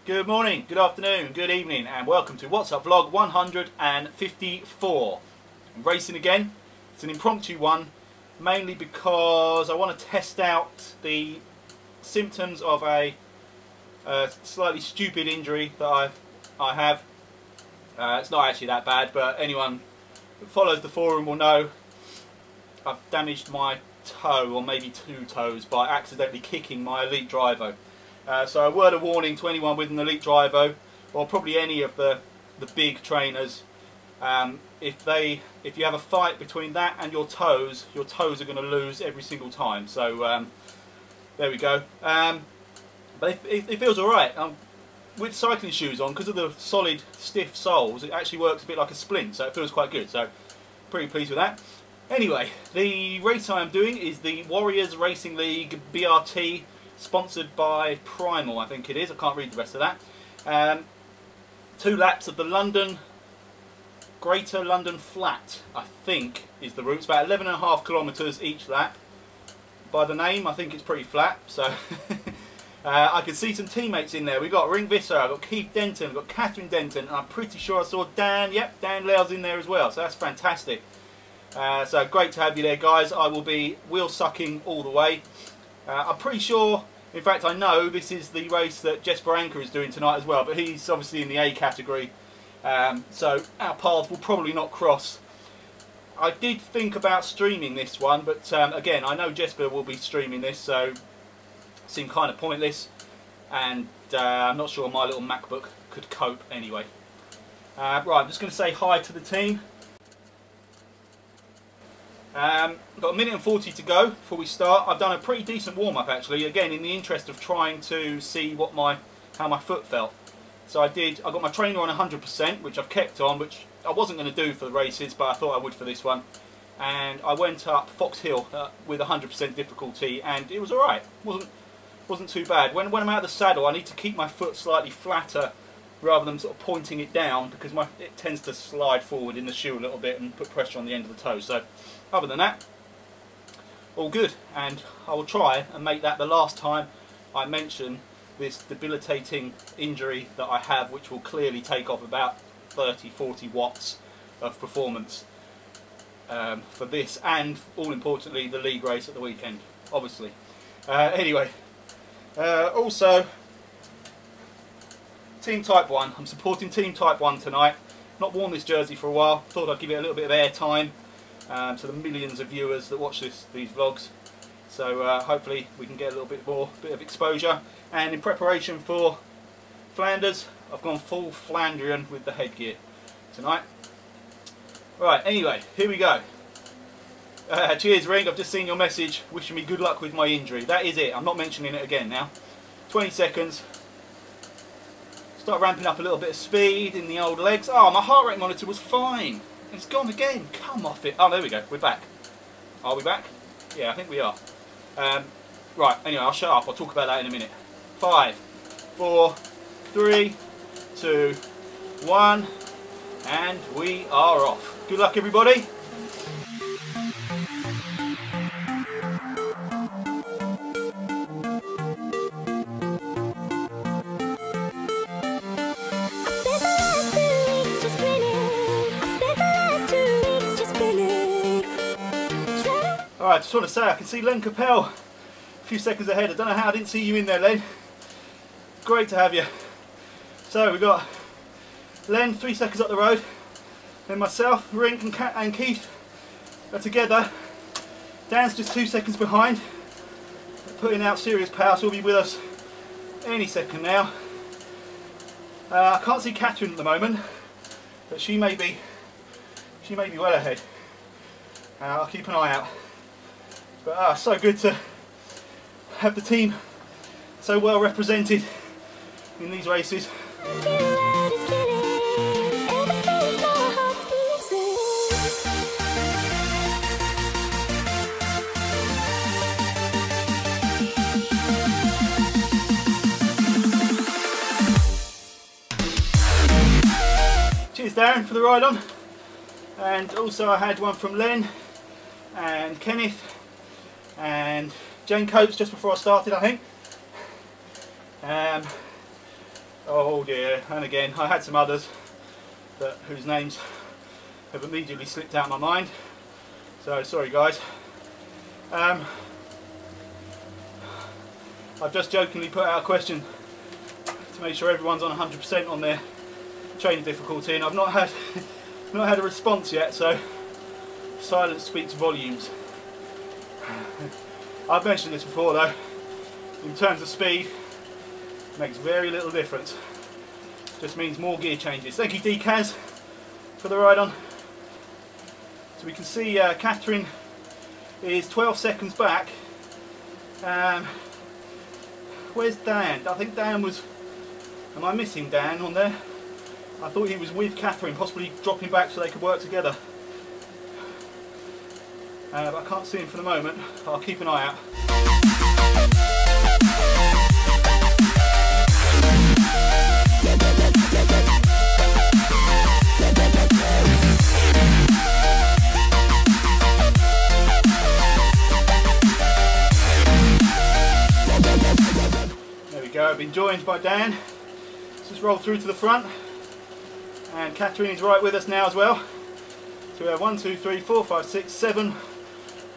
Good morning, good afternoon, good evening, and welcome to What's Up Vlog 154. I'm racing again. It's an impromptu one, mainly because I want to test out the symptoms of a slightly stupid injury that I have. It's not actually that bad, but anyone who follows the forum will know I've damaged my toe, or maybe two toes, by accidentally kicking my Elite Drivo. So a word of warning to anyone with an Elite Drivo, or probably any of the big trainers, if you have a fight between that and your toes are going to lose every single time. So there we go. But it feels alright. With cycling shoes on, because of the solid stiff soles, it actually works a bit like a splint, so it feels quite good. So pretty pleased with that. Anyway, the race I am doing is the Warriors Racing League BRT, sponsored by Primal, I think it is. I can't read the rest of that. 2 laps of the Greater London Flat, I think is the route. It's about 11.5 kilometres each lap. By the name, I think it's pretty flat. So I can see some teammates in there. We've got Ring Visser, I've got Keith Denton, I've got Catherine Denton, and I'm pretty sure I saw Dan. Yep, Dan Low's in there as well. So that's fantastic. So great to have you there, guys. I will be wheel sucking all the way. I'm pretty sure, in fact I know, this is the race that Jesper Anker is doing tonight as well, but he's obviously in the A category, so our paths will probably not cross. I did think about streaming this one, but again, I know Jesper will be streaming this, so it seemed kind of pointless, and I'm not sure my little MacBook could cope anyway. Right, I'm just going to say hi to the team. Got 1:40 to go before we start. I've done a pretty decent warm-up actually, again in the interest of trying to see what how my foot felt. So I got my trainer on 100%, which I've kept on, which I wasn't going to do for the races, but I thought I would for this one. And I went up Fox Hill with 100% difficulty, and it was alright. Wasn't too bad. When I'm out of the saddle, I need to keep my foot slightly flatter rather than sort of pointing it down, because it tends to slide forward in the shoe a little bit and put pressure on the end of the toe. So other than that, all good, and I will try and make that the last time I mention this debilitating injury that I have, which will clearly take off about 30-40 watts of performance for this, and all importantly the league race at the weekend, obviously. Anyway, also Team Type 1. I'm supporting Team Type 1 tonight. Not worn this jersey for a while. Thought I'd give it a little bit of air time to the millions of viewers that watch these vlogs. So hopefully we can get a little bit of exposure. And in preparation for Flanders, I've gone full Flandrian with the headgear tonight. Right, anyway, here we go. Cheers, Ring. I've just seen your message wishing me good luck with my injury. That is it. I'm not mentioning it again now. 20 seconds. Start ramping up a little bit of speed in the old legs. Oh, my heart rate monitor was fine. It's gone again. Come off it. Oh, there we go. We're back. Are we back? Yeah, I think we are. Right, anyway, I'll shut up. I'll talk about that in a minute. 5, 4, 3, 2, 1, and we are off. Good luck, everybody. Alright, just want to say I can see Len Capel a few seconds ahead. I don't know how I didn't see you in there, Len. Great to have you. So we've got Len 3 seconds up the road, then myself, Rink and Keith are together. Dan's just 2 seconds behind, putting out serious power, so he'll be with us any second now. I can't see Catherine at the moment, but she may be well ahead. I'll keep an eye out. But so good to have the team so well represented in these races. Cheers, Darren, for the ride on. And also I had one from Len and Kenneth and Jane Coates just before I started, I think. Oh dear, and again, I had some others whose names have immediately slipped out of my mind. So sorry guys. I've just jokingly put out a question to make sure everyone's on 100% on their training difficulty, and I've not had a response yet, so silence speaks volumes. I've mentioned this before though, in terms of speed, it makes very little difference. Just means more gear changes. Thank you Decaz for the ride on. So we can see Catherine is 12 seconds back. Where's Dan? I think Dan was... Am I missing Dan on there? I thought he was with Catherine, possibly dropping back so they could work together. But I can't see him for the moment. I'll keep an eye out. There we go, I've been joined by Dan. Let's just roll through to the front. And Catherine is right with us now as well. So we have 1, 2, 3, 4, 5, 6, 7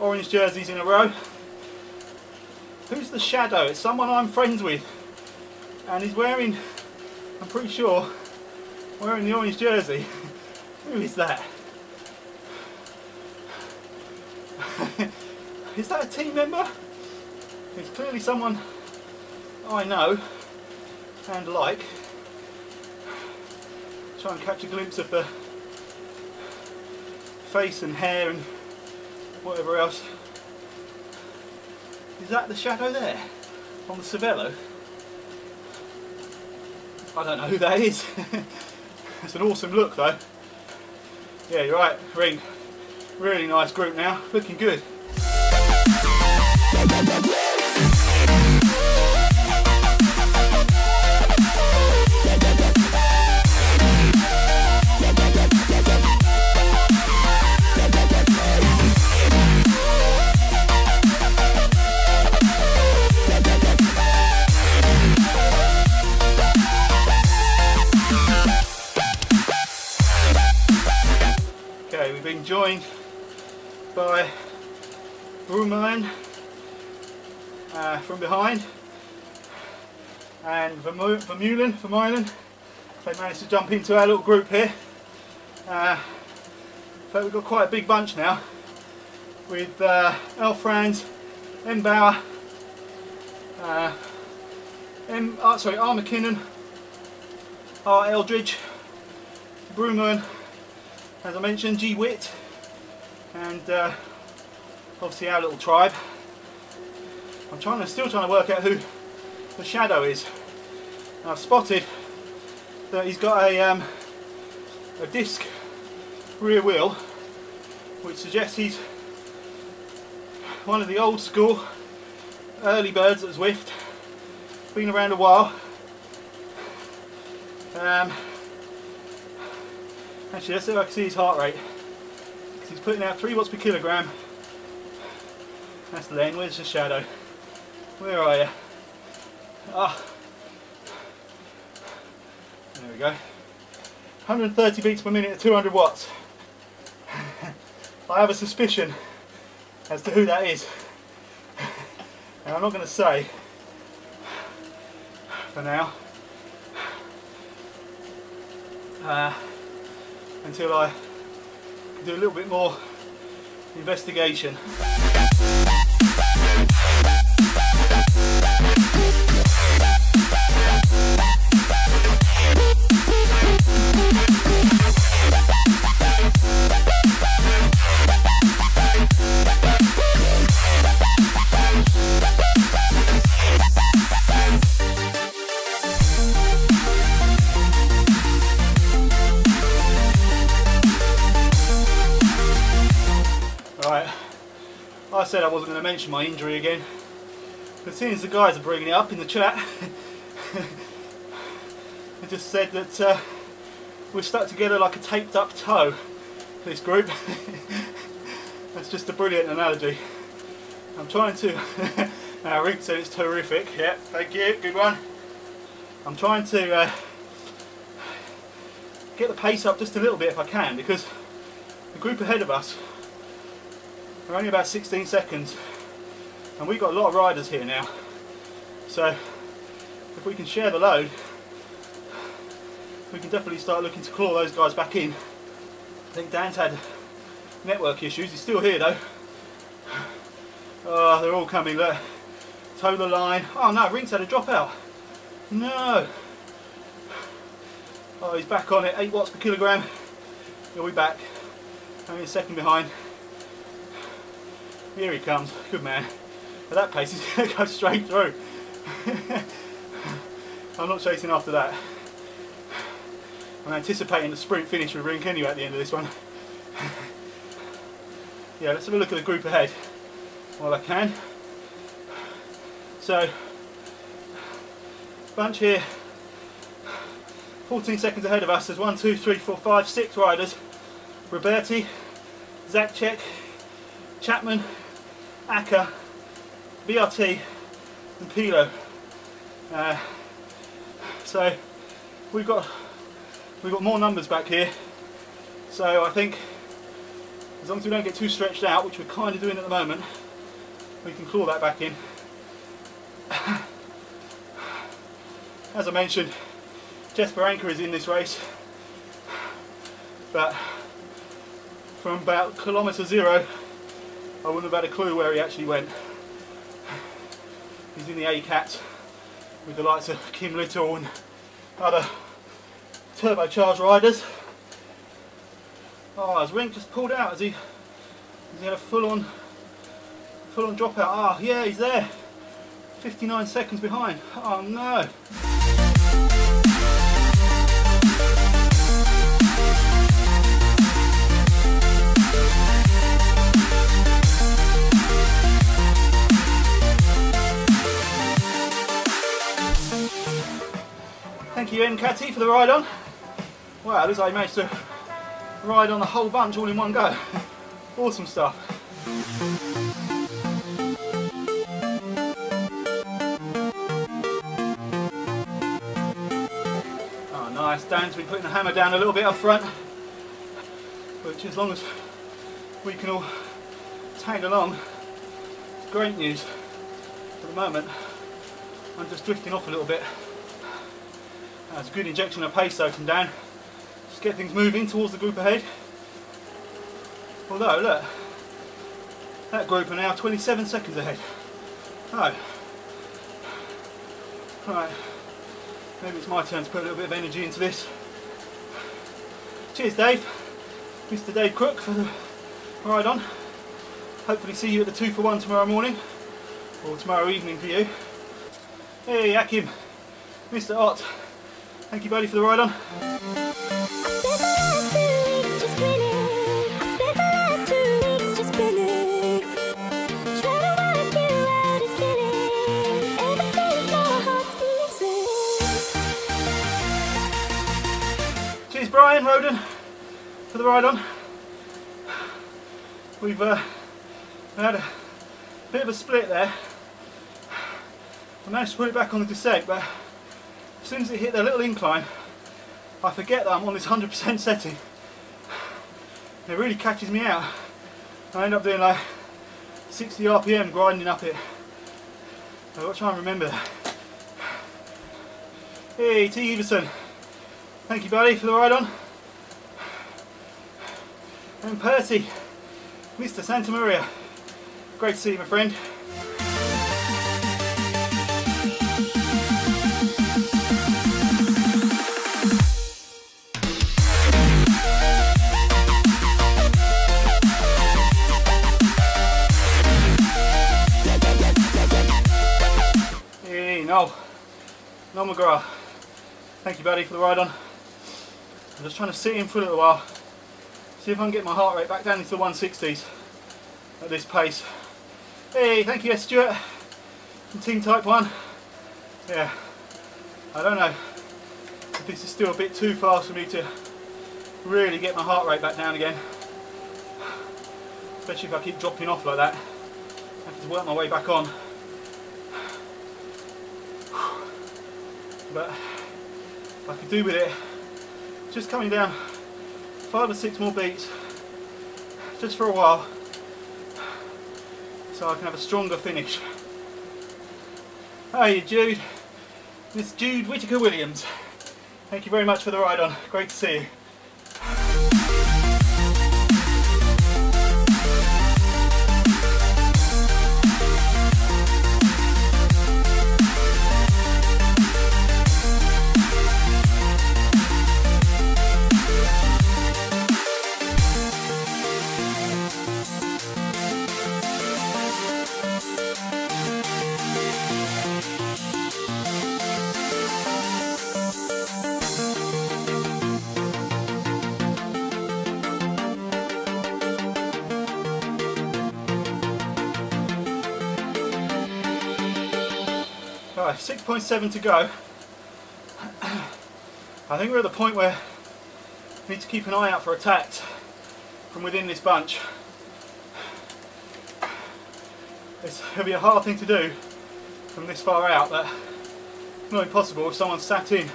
orange jerseys in a row. Who's the shadow? It's someone I'm friends with. And he's wearing, I'm pretty sure, wearing the orange jersey. Who is that? Is that a team member? It's clearly someone I know and like. Try and catch a glimpse of the face and hair and whatever else. Is that the shadow there on the Cervelo? I don't know who that is. It's an awesome look though. Yeah, you're right, Ring. Really nice group now, looking good. Okay, we've been joined by Broomline from behind, and Vermeulen. They managed to jump into our little group here. But we've got quite a big bunch now, with L. Franz, M. Bauer, R. McKinnon, R. Eldridge, Broomline, as I mentioned, ZWIFT, and obviously our little tribe. I'm still trying to work out who the shadow is. And I've spotted that he's got a disc rear wheel, which suggests he's one of the old school early birds at ZWIFT. Been around a while. Actually, let's see if I can see his heart rate, because he's putting out 3 watts per kilogram. That's Len. Where's the shadow? Where are you? Ah, there we go. 130 beats per minute at 200 watts. I have a suspicion as to who that is. And I'm not going to say for now. Until I do a little bit more investigation. Right, I said I wasn't going to mention my injury again, but seeing as the guys are bringing it up in the chat, I just said that we're stuck together like a taped up toe, this group. That's just a brilliant analogy. I'm trying to... Rick said it's terrific. Yeah, thank you, good one. I'm trying to get the pace up just a little bit if I can, because the group ahead of us are only about 16 seconds and we've got a lot of riders here now, so if we can share the load we can definitely start looking to claw those guys back in. I think Dan's had network issues, he's still here though. Oh, they're all coming, look. Toe the line. Oh no, Rink's had a dropout. No. Oh, he's back on it, 8 watts per kilogram. He'll be back. Only a second behind. Here he comes, good man. At that pace he's going to go straight through. I'm not chasing after that. I'm anticipating the sprint finish with Rink anyway at the end of this one. Yeah, let's have a look at the group ahead while I can. So, bunch here, 14 seconds ahead of us. There's 1, 2, 3, 4, 5, 6 riders. Roberti, Zakchek, Chapman, Acker, BRT and Pilo. So we've got more numbers back here, so I think as long as we don't get too stretched out, which we're kind of doing at the moment, we can claw that back in. As I mentioned, Jesper Anker is in this race, but from about kilometre 0 I wouldn't have had a clue where he actually went. He's in the A-Cats with the likes of Kim Little and other turbocharged riders. Oh, has Rink just pulled out? Has he had a full-on dropout? Ah, yeah, he's there. 59 seconds behind. Oh no. Thank you, NCAT, for the ride on. Wow, looks like he managed to ride on the whole bunch all in one go. Awesome stuff. Oh, nice. Dan's been putting the hammer down a little bit up front, which, as long as we can all tag along, it's great news. At the moment, I'm just drifting off a little bit. That's a good injection of pace though from Dan. Just get things moving towards the group ahead. Although, look, that group are now 27 seconds ahead. Oh. Right, maybe it's my turn to put a little bit of energy into this. Cheers, Dave. Mr. Dave Crook for the ride on. Hopefully see you at the 2 for 1 tomorrow morning, or tomorrow evening for you. Hey, Akim, Mr. Ott. Thank you, buddy, for the ride on. Cheers, Brian Roden, for the ride on. We've had a bit of a split there. I managed to put it back on the descent, but as soon as it hit the little incline, I forget that I'm on this 100% setting. It really catches me out. I end up doing like 60 RPM grinding up it. I've got to try and remember that. Hey, T. Everson. Thank you, buddy, for the ride on. And Percy, Mr. Santa Maria. Great to see you, my friend. No McGrath. Thank you, buddy, for the ride on. I'm just trying to sit in for a little while, see if I can get my heart rate back down into the 160s at this pace. Hey, thank you, S. Stewart from Team Type 1. Yeah, I don't know if this is still a bit too fast for me to really get my heart rate back down again, especially if I keep dropping off like that. I have to work my way back on. but I could do with it just coming down 5 or 6 more beats just for a while, so I can have a stronger finish. Hey Jude, this is Jude Whittaker Williams. Thank you very much for the ride on, great to see you. Alright, 6.7 to go. I think we're at the point where we need to keep an eye out for attacks from within this bunch. It'll be a hard thing to do from this far out, but it's not impossible if someone sat in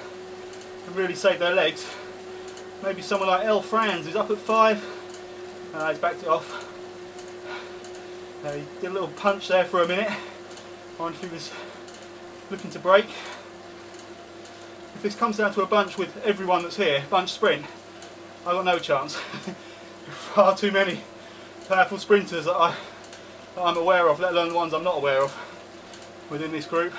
and really saved their legs. Maybe someone like L. Franz who's up at 5. He's backed it off. He did a little punch there for a minute. I wonder if he was looking to break. If this comes down to a bunch with everyone that's here, bunch sprint, I've got no chance. Far too many powerful sprinters that I'm aware of, let alone the ones I'm not aware of within this group.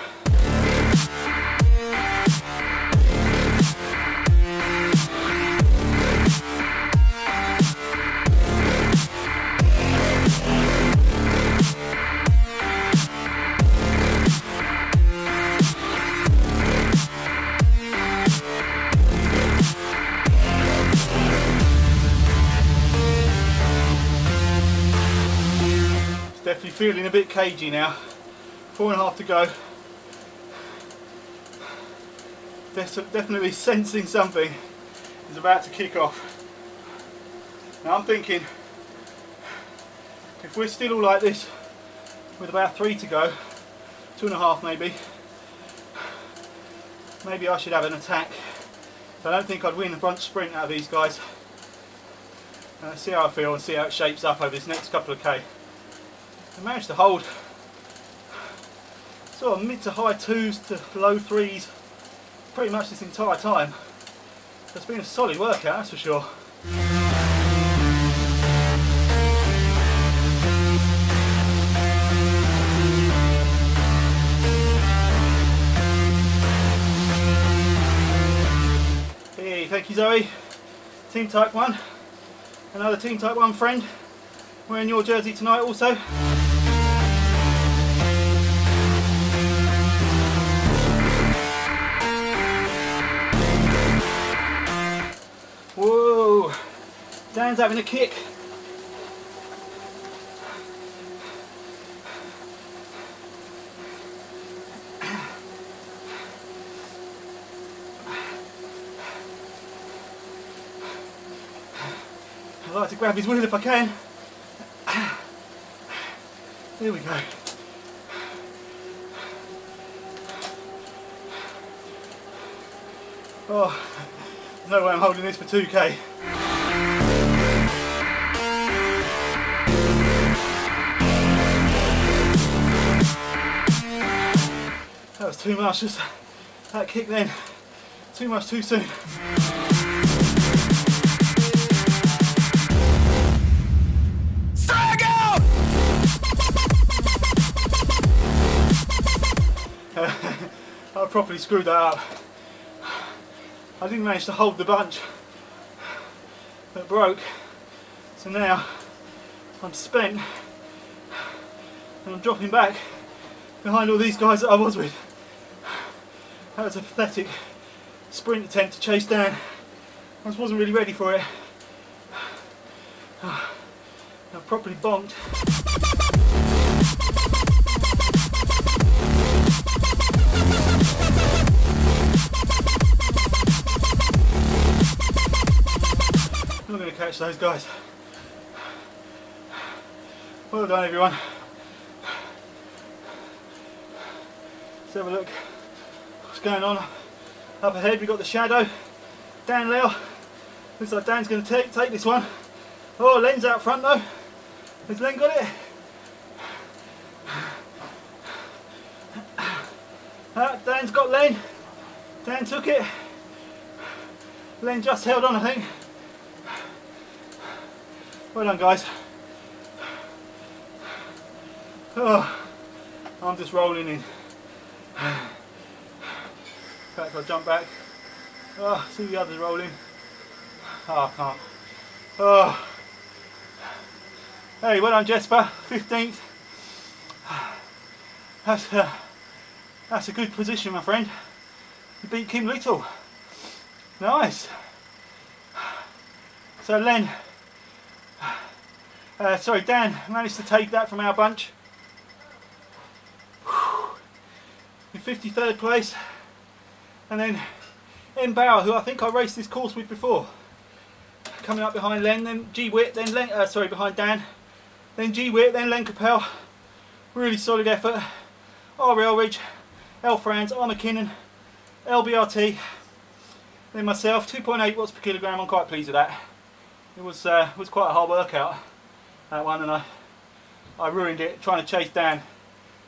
Definitely feeling a bit cagey now. 4.5 to go. Definitely sensing something is about to kick off. Now I'm thinking, if we're still all like this with about 3 to go, 2.5 maybe I should have an attack. I don't think I'd win a bunch sprint out of these guys. See how I feel and see how it shapes up over this next couple of K. I managed to hold sort of mid to high 2s to low 3s pretty much this entire time. It's been a solid workout, that's for sure. Hey, thank you Zoe. Team Type 1. Another Team Type 1 friend wearing your jersey tonight also. Whoa, Dan's having a kick. I'd like to grab his wheel if I can. There we go. Oh, there's no way I'm holding this for 2K. That was too much, just that kick then. Too much too soon. I properly screwed that up. I didn't manage to hold the bunch that broke, so now I'm spent and I'm dropping back behind all these guys that I was with. That was a pathetic sprint attempt to chase Dan. I just wasn't really ready for it. I properly bonked. I'm not going to catch those guys. Well done everyone. Let's have a look what's going on Up ahead we've got the shadow, Dan Lau. Looks like Dan's going to take this one. Oh, Len's out front though. Has Len got it? Dan's got Len. Dan took it. Len just held on, I think. Well done, guys. Oh, I'm just rolling in. In fact, I'll jump back. Oh, see the others rolling. Oh, I can't. Oh. Hey, well done, Jesper. 15th. That's a good position, my friend. You beat Kim Little. Nice. So Len, sorry, Dan managed to take that from our bunch. In 53rd place. And then M. Bauer, who I think I raced this course with before, coming up behind Len, then ZWIFT, then Len, behind Dan, then ZWIFT, then Len Capel. Really solid effort. R. Elridge, L. Franz, R. McKinnon, L. BRT, then myself. 2.8 watts per kilogram. I'm quite pleased with that. It was quite a hard workout, that one, and I ruined it trying to chase Dan.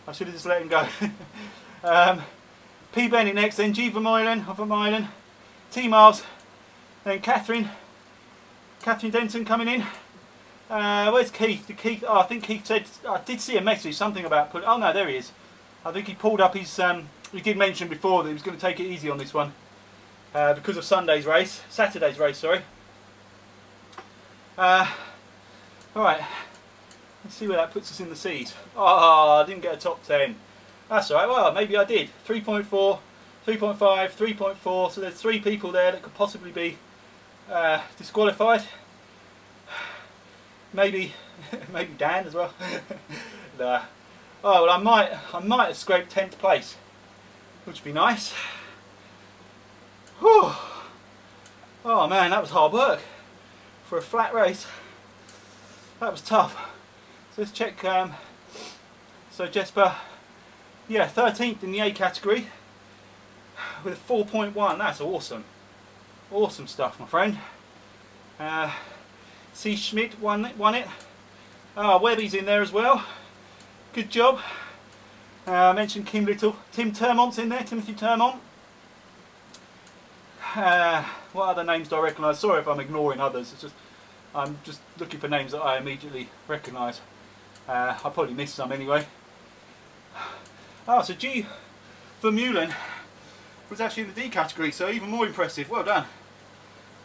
I should have just let him go. P. Bennett next, then G. Vermeulen of Vermeulen, T. Miles, then Catherine Denton coming in. Where's Keith? Keith? Oh, I think Keith said, I did see a message, something about oh no, there he is. I think he pulled up his, he did mention before that he was going to take it easy on this one because of Saturday's race, sorry. Alright, let's see where that puts us in the seas. Oh, I didn't get a top 10. That's alright, well, maybe I did. 3.4, 3.5, 3.4, so there's 3 people there that could possibly be disqualified. Maybe Dan as well. Nah. Oh, well, I might have scraped 10th place, which would be nice. Whew. Oh man, that was hard work for a flat race. That was tough. So let's check. So Jesper, yeah, 13th in the A category with a 4.1. That's awesome. Awesome stuff, my friend. C. Schmidt won it. Webby's in there as well. Good job. I mentioned Kim Little. Tim Termont's in there, Timothy Termont. What other names do I recognise? Sorry if I'm ignoring others. It's just I'm just looking for names that I immediately recognise. I probably missed some anyway. So G. Vermeulen was actually in the D category, so even more impressive. Well done.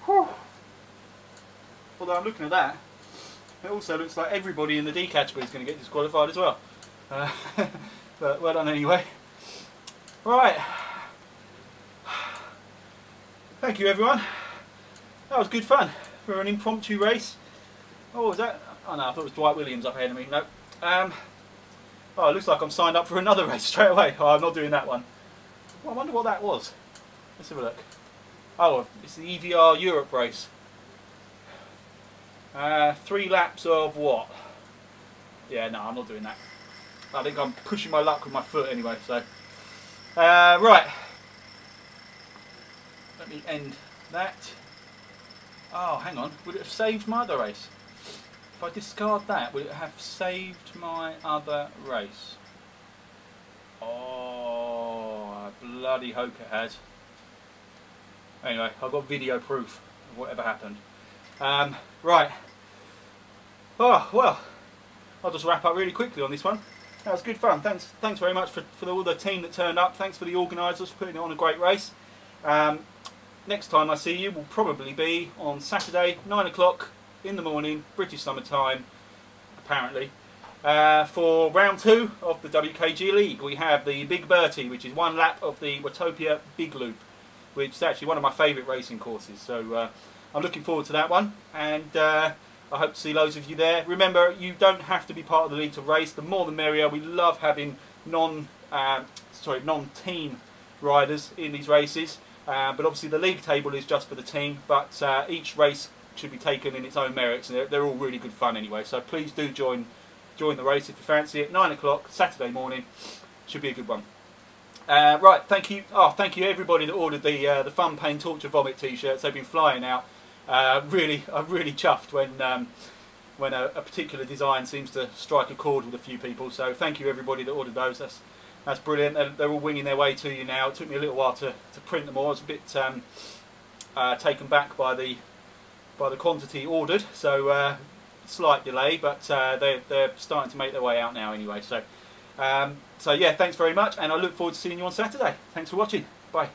Whew. Although I'm looking at that, it also looks like everybody in the D category is going to get disqualified as well. But well done anyway. Right. Thank you everyone. That was good fun for an impromptu race. Oh, was that? Oh no, I thought it was Dwight Williams up ahead of me. No. Oh, it looks like I'm signed up for another race straight away. Oh, I'm not doing that one. Well, I wonder what that was. Let's have a look. Oh, it's the EVR Europe race. 3 laps of what? Yeah, no, I'm not doing that. I think I'm pushing my luck with my foot anyway, so. Right. Let me end that. Oh, hang on. Would it have saved my other race? If I discard that, would it have saved my other race? Oh, I bloody hope it has. Anyway, I've got video proof of whatever happened. Right. Oh, well, I'll just wrap up really quickly on this one. That was good fun. Thanks very much for all the team that turned up. Thanks for the organisers for putting it on a great race. Next time I see you will probably be on Saturday, 9 o'clock in the morning, British summer time, apparently, for round 2 of the WKG League. We have the Big BRT, which is 1 lap of the Watopia Big Loop, which is actually one of my favourite racing courses. So I'm looking forward to that one, and I hope to see loads of you there. Remember, you don't have to be part of the league to race. The more the merrier. We love having non-team riders in these races. But obviously the league table is just for the team, but each race should be taken in its own merits, and they're all really good fun anyway. So please do join the race if you fancy it. 9 o'clock Saturday morning, should be a good one. Right, thank you. Oh, thank you everybody that ordered the Fun Pain Torture Vomit T-shirts. They've been flying out. I'm really chuffed when a particular design seems to strike a chord with a few people. So thank you everybody that ordered those. That's brilliant. They're all winging their way to you now. It took me a little while to print them all. I was a bit taken back by the quantity ordered, so slight delay, but they're starting to make their way out now anyway. So yeah, thanks very much, and I look forward to seeing you on Saturday. Thanks for watching. Bye.